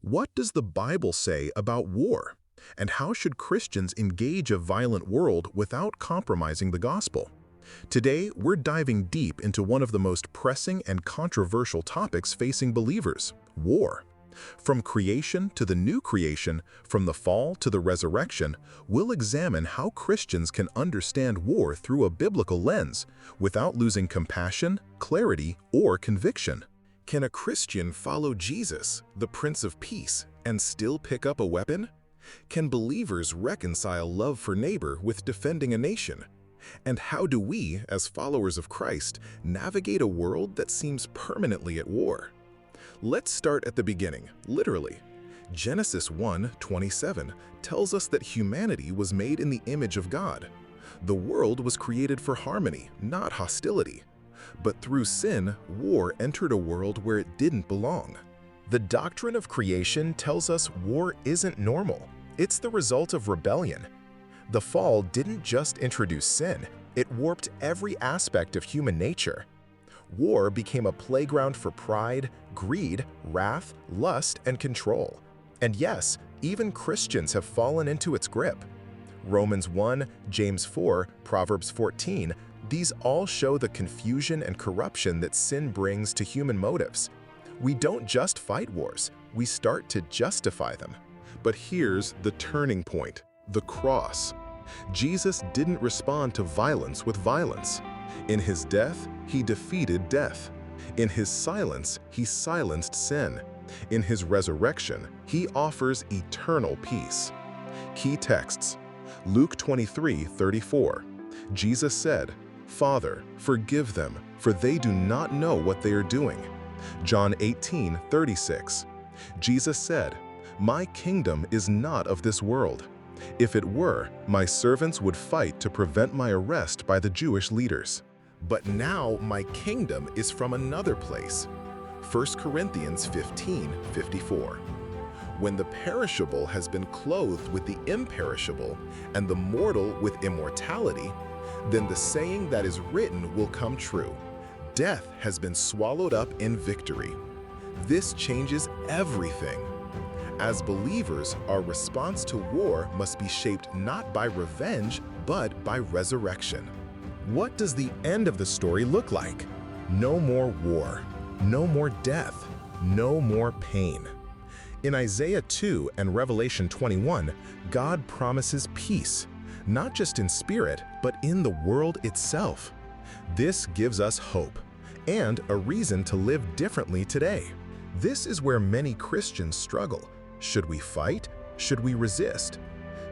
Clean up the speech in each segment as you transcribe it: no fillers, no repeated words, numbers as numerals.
What does the Bible say about war? And how should Christians engage a violent world without compromising the gospel? Today, we're diving deep into one of the most pressing and controversial topics facing believers: war. From creation to the new creation, from the fall to the resurrection, we'll examine how Christians can understand war through a biblical lens, without losing compassion, clarity, or conviction. Can a Christian follow Jesus, the Prince of Peace, and still pick up a weapon? Can believers reconcile love for neighbor with defending a nation? And how do we, as followers of Christ, navigate a world that seems permanently at war? Let's start at the beginning, literally. Genesis 1:27 tells us that humanity was made in the image of God. The world was created for harmony, not hostility. But through sin, war entered a world where it didn't belong. The doctrine of creation tells us war isn't normal. It's the result of rebellion. The fall didn't just introduce sin, it warped every aspect of human nature. War became a playground for pride, greed, wrath, lust, and control. And yes, even Christians have fallen into its grip. Romans 1, James 4, Proverbs 14, these all show the confusion and corruption that sin brings to human motives. We don't just fight wars, we start to justify them. But here's the turning point: the cross. Jesus didn't respond to violence with violence. In his death, he defeated death. In his silence, he silenced sin. In his resurrection, he offers eternal peace. Key texts: Luke 23:34. Jesus said, "Father, forgive them, for they do not know what they are doing." John 18:36. Jesus said, "My kingdom is not of this world. If it were, my servants would fight to prevent my arrest by the Jewish leaders. But now my kingdom is from another place." 1 Corinthians 15:54. When the perishable has been clothed with the imperishable, and the mortal with immortality, then the saying that is written will come true: death has been swallowed up in victory. This changes everything. As believers, our response to war must be shaped not by revenge, but by resurrection. What does the end of the story look like? No more war, no more death, no more pain. In Isaiah 2 and Revelation 21, God promises peace, not just in spirit, but in the world itself. This gives us hope and a reason to live differently today. This is where many Christians struggle. Should we fight? Should we resist?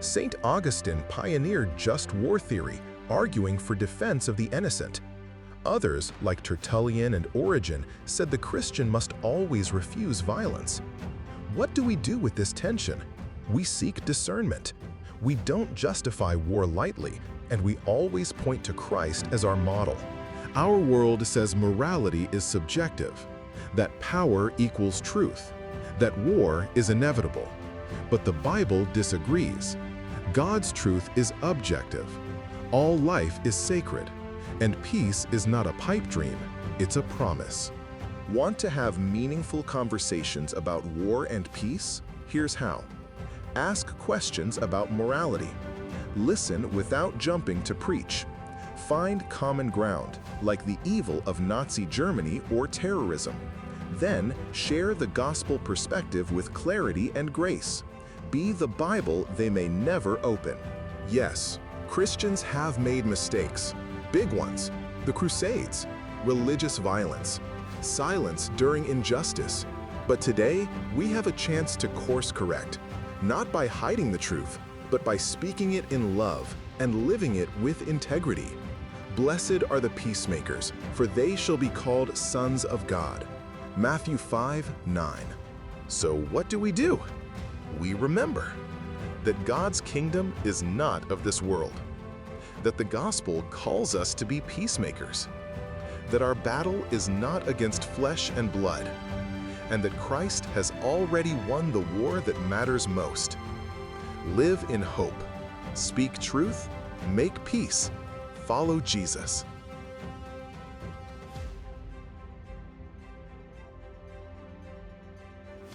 St. Augustine pioneered just war theory, arguing for defense of the innocent. Others, like Tertullian and Origen, said the Christian must always refuse violence. What do we do with this tension? We seek discernment. We don't justify war lightly, and we always point to Christ as our model. Our world says morality is subjective, that power equals truth, that war is inevitable. But the Bible disagrees. God's truth is objective. All life is sacred, and peace is not a pipe dream, it's a promise. Want to have meaningful conversations about war and peace? Here's how. Ask questions about morality. Listen without jumping to preach. Find common ground, like the evil of Nazi Germany or terrorism. Then, share the gospel perspective with clarity and grace. Be the Bible they may never open. Yes, Christians have made mistakes, big ones: the Crusades, religious violence, silence during injustice. But today, we have a chance to course correct, not by hiding the truth, but by speaking it in love and living it with integrity. Blessed are the peacemakers, for they shall be called sons of God. Matthew 5:9. So what do? We remember that God's kingdom is not of this world, that the gospel calls us to be peacemakers, that our battle is not against flesh and blood, and that Christ has already won the war that matters most. Live in hope, speak truth, make peace, follow Jesus.